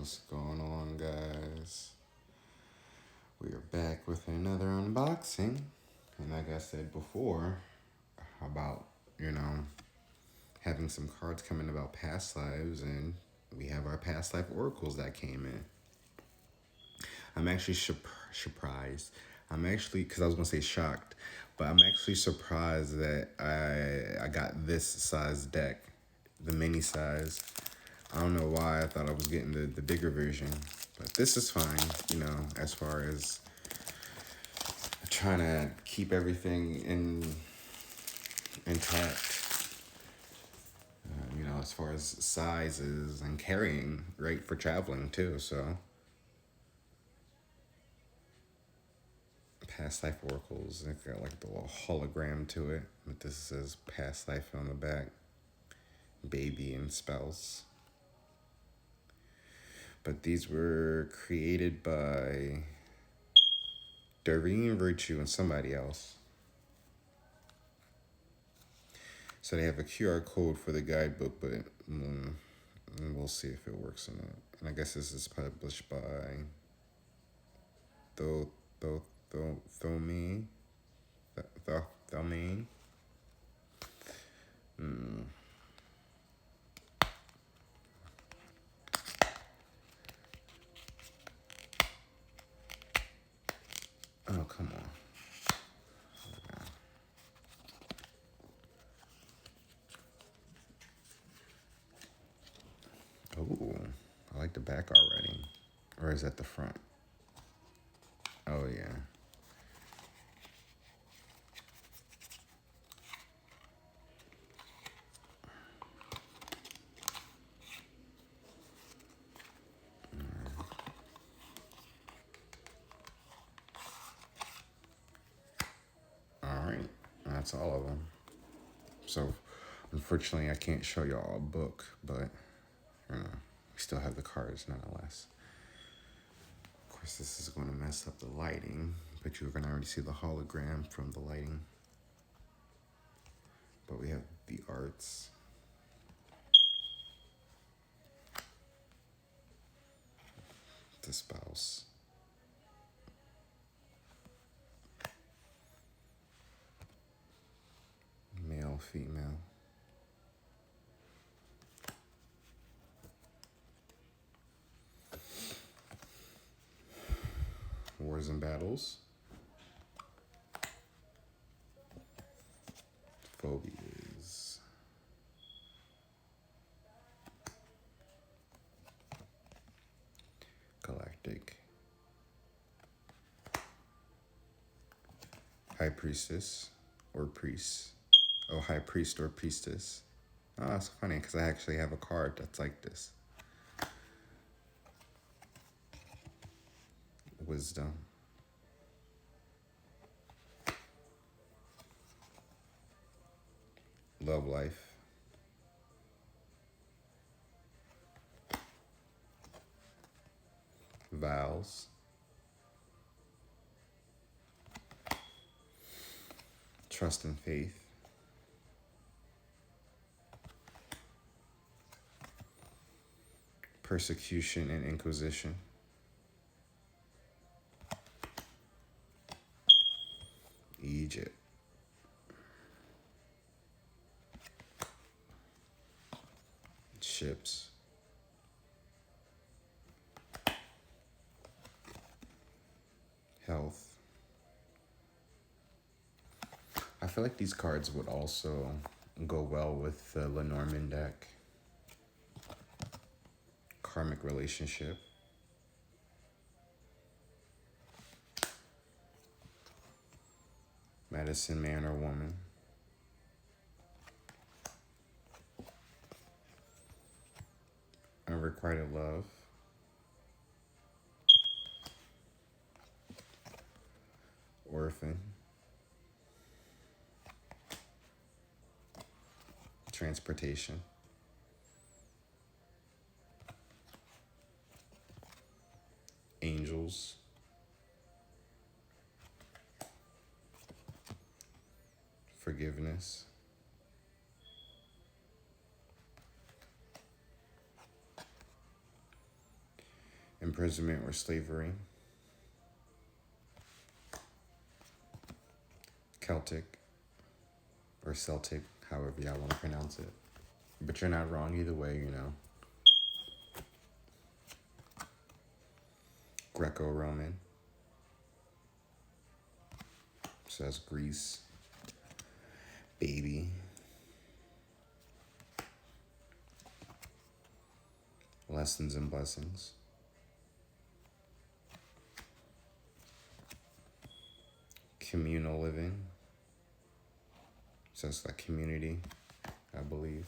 What's going on, guys? We are back with another unboxing. And like I said before, about, having some cards coming about past lives, and we have our past life oracles that came in. I'm actually surprised. Because I was going to say shocked, but I'm actually surprised that I got this size deck, the mini size. I don't know why I thought I was getting the bigger version, but this is fine, as far as trying to keep everything intact. As far as sizes and carrying, right, for traveling too, so. Past life oracles, it's got like the little hologram to it, but this says past life on the back, baby and spouse. But these were created by Doreen Virtue and somebody else. So they have a QR code for the guidebook, but we'll see if it works or not. And I guess this is published by Thomine. Oh, come on. Oh, I like the back already. Or is that the front? Oh, yeah. All right. That's all of them. So, unfortunately, I can't show y'all a book, but, we still have the cards nonetheless. Of course, this is going to mess up the lighting, but you're going to already see the hologram from the lighting. But we have the arts. The spouse. Male, female. Wars and battles. Phobias. Galactic. High priestess or priest. Oh, high priest or priestess. Oh, that's funny because I actually have a card that's like this. Wisdom. Love life. Vows. Trust and faith. Persecution and inquisition. Egypt. Ships. Health. I feel like these cards would also go well with the Lenormand deck. Karmic relationship. Medicine man or woman. Unrequited love. Orphan. Transportation. Angels. Forgiveness. imprisonment or slavery. Celtic or Celtic, however y'all want to pronounce it. But you're not wrong either way, you know. Greco-Roman. So that's Greece. Baby. Lessons and blessings. Communal living. So it's like community, I believe.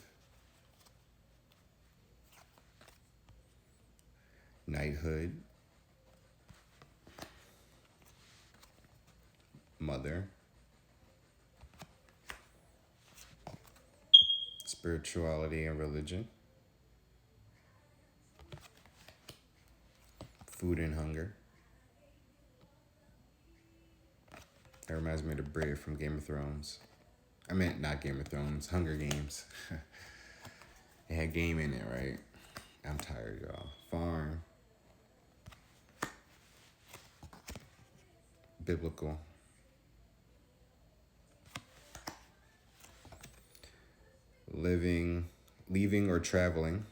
Knighthood. Mother. Spirituality and religion. Food and hunger. That reminds me of the Brit from Game of Thrones. I meant not Game of Thrones, Hunger Games. It had game in it, right? I'm tired, y'all. Farm. Biblical. Living, leaving or traveling.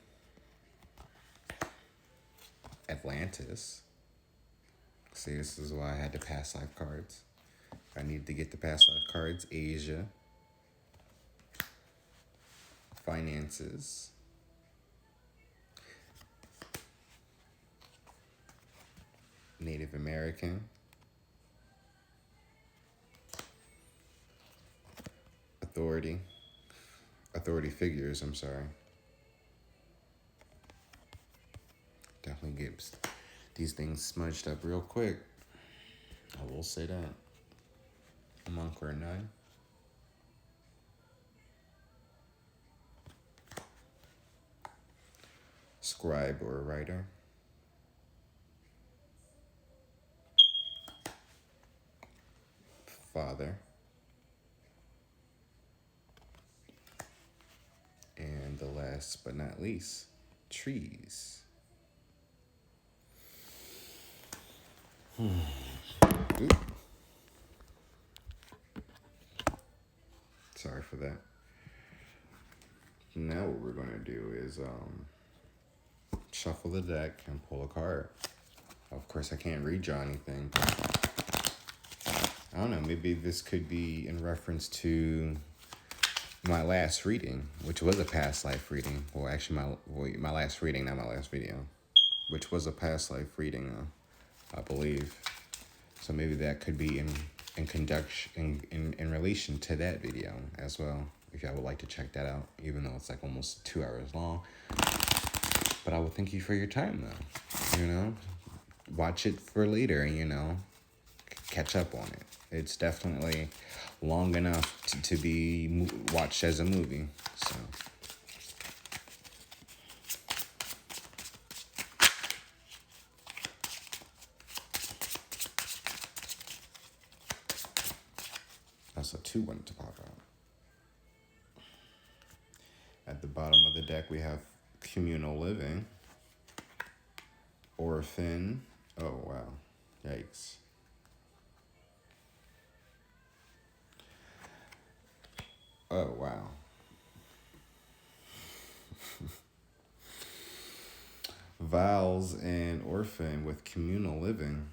Atlantis. See, this is why I had the past life cards. I need to get the past life cards. Asia. Finances. Native American. Authority. Authority figures, I'm sorry. Definitely gets these things smudged up real quick. I will say that. Monk or nun. Scribe or writer. Father. And the last but not least, trees. Sorry for that. Now what we're going to do is shuffle the deck and pull a card. Of course, I can't redraw anything. I don't know, maybe this could be in reference to my last reading, which was a past life reading. Well, actually, my last reading, not my last video, which was a past life reading, I believe. So maybe that could be in conjunction, in relation to that video as well, if y'all would like to check that out, even though it's like almost 2 hours long. But I would thank you for your time, though. You know, watch it for later, and, you know, catch up on it. It's definitely long enough to be watched as a movie, so. That's a 2 wanted to pop out. At the bottom of the deck, we have communal living, orphan. Oh, wow. Yikes. Oh, wow. Vows and orphan with communal living.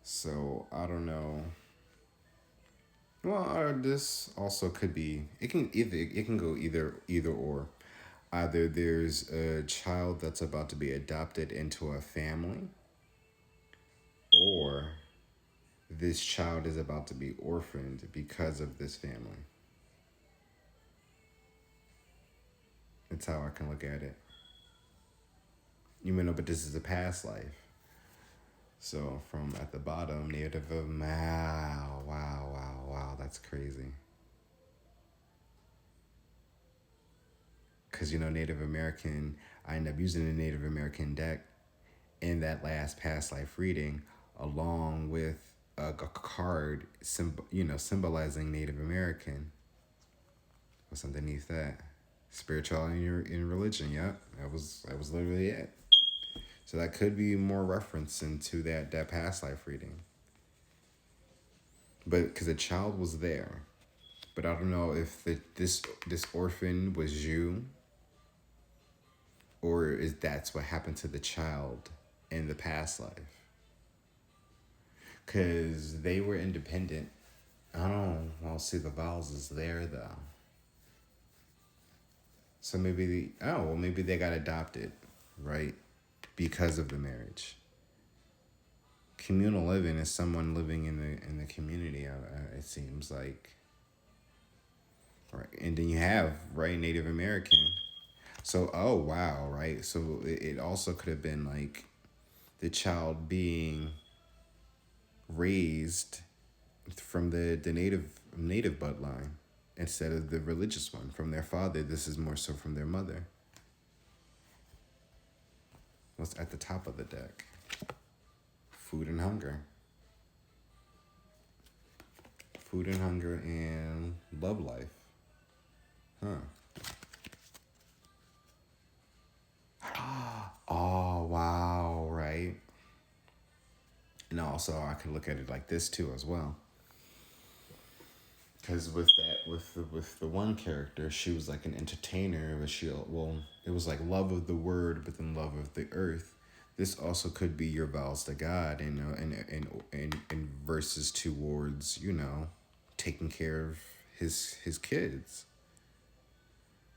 So, I don't know. Well, this also could be, it can go either or. Either there's a child that's about to be adopted into a family, or this child is about to be orphaned because of this family. That's how I can look at it. You may know, but this is a past life. So from at the bottom, Native wow, that's crazy. Because, you know, Native American, I end up using the Native American deck in that last past life reading, along with a card, symbolizing Native American. What's underneath that? Spirituality in religion. Yep, that was literally it. So that could be more reference into that past life reading. But because the child was there, but I don't know if this orphan was you, or is that's what happened to the child in the past life. Because they were independent. I don't know. I'll see the vowels is there though. So maybe maybe they got adopted, right? Because of the marriage. Communal living is someone living in the community. It seems like, right? And then you have right Native American. So oh wow, right? So it also could have been like the child being raised from the native bloodline instead of the religious one from their father. This is more so from their mother. What's at the top of the deck? Food and hunger. Food and hunger and love life. Huh. Oh, wow, right? And also, I could look at it like this too as well. Because with the one character, she was like an entertainer, but it was like love of the word, but then love of the earth. This also could be your vows to God, and verses towards taking care of his kids.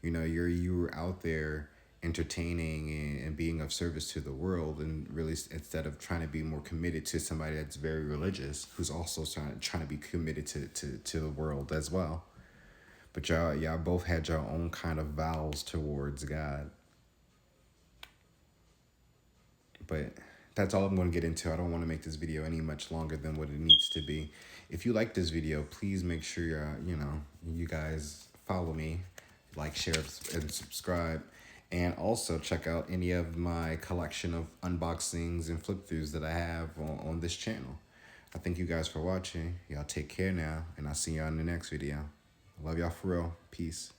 You were out there entertaining and being of service to the world, and really instead of trying to be more committed to somebody that's very religious who's also trying to be committed to the world as well. But y'all both had your own kind of vows towards God. But that's all I'm going to get into. I don't want to make this video any much longer than what it needs to be. If you like this video, please make sure you guys follow me, like, share, and subscribe. And also check out any of my collection of unboxings and flip throughs that I have on this channel. I thank you guys for watching. Y'all take care now, and I'll see y'all in the next video. Love y'all for real. Peace.